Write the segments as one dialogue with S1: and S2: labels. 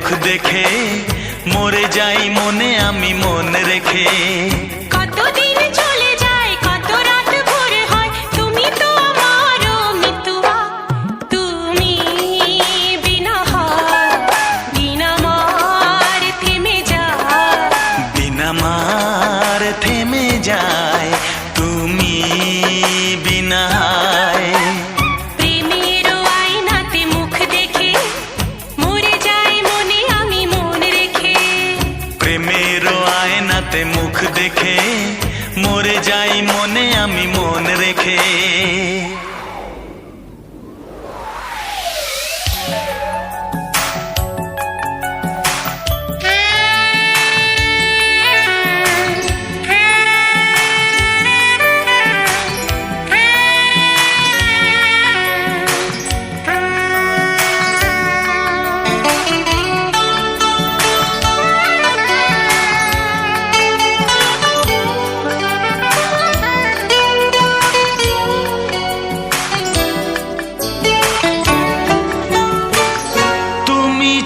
S1: মুখ দেখে মরে যাই মনে আমি মন রেখে।
S2: কতদিন চলে যায় কত রাত ভোর হয় তুমি তো আমারও মিতুয়া তুমি বিনা হয় দিন আমার থেমে যায়
S1: দিন আমার থেমে যায় তুমি বিনা।
S2: প্রেমের আয়নাতে মুখ দেখে মরে যায় মনে আমি মন রেখে।
S1: প্রেমের আয়নাতে মুখ দেখে মরে যাই মনে আমি মন রেখে।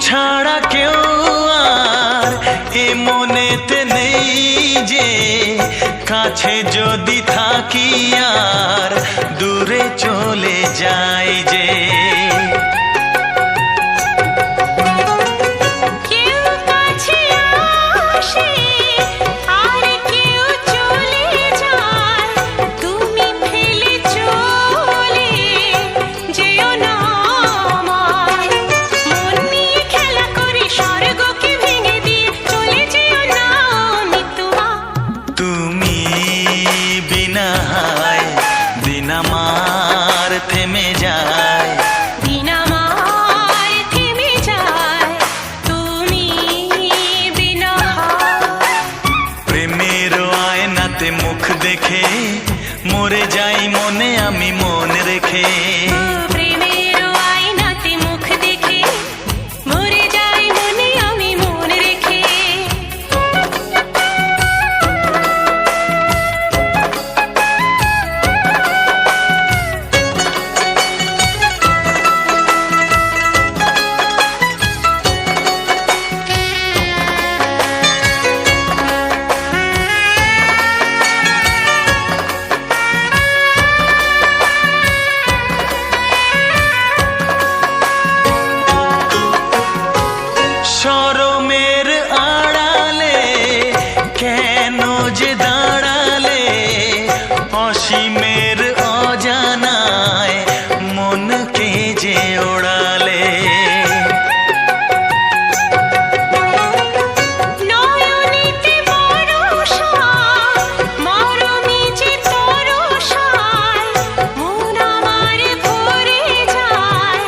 S1: ছাড়া কেউ আর এ মনেতে নেই যে কাছে যদি থাকি আর দূরে চলে যাই যে।
S2: কেউ কাছে আসে আর কেউ চলে যায় তুমি ফেলে চলে যেও না আমায়। মন নিয়ে খেলা করে স্বর্গকে ভেঙে দিয়ে চলে যেও না মিতুয়া
S1: তুমি বিনা দিন আমার থেমে যায়
S2: দিন আমার থেমে যায় তুমি বিনা।
S1: প্রেমের আয়নাতে মুখ দেখে মরে যাই মনে আমি মন রেখে।
S2: প্রেমের আয়নাতে মুখ দেখে মরে যায় মনে আমি মন রেখে।
S1: শরমের আড়ালে কেন যে দাঁড়ালে অসীমের অজানায় মনকে যে ওড়ালে।
S2: নয়নেতে বরষা মরমে যে তরসায় মন আমার ভরে যায়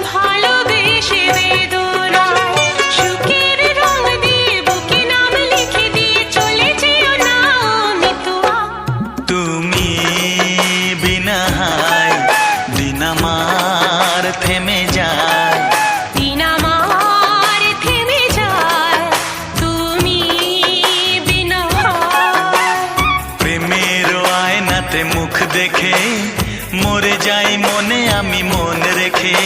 S2: ভালোবেসে বেদনায়। সুখের রং দিয়ে বুকে নাম লিখে দিয়ে চলে যেও না মিতুয়া
S1: তুমি বিনা দিন আমার থেমে যায়
S2: দিন আমার থেমে যায় তুমি বিনা।
S1: প্রেমের আয়নাতে মুখ দেখে মরে যাই মনে আমি মন রেখে।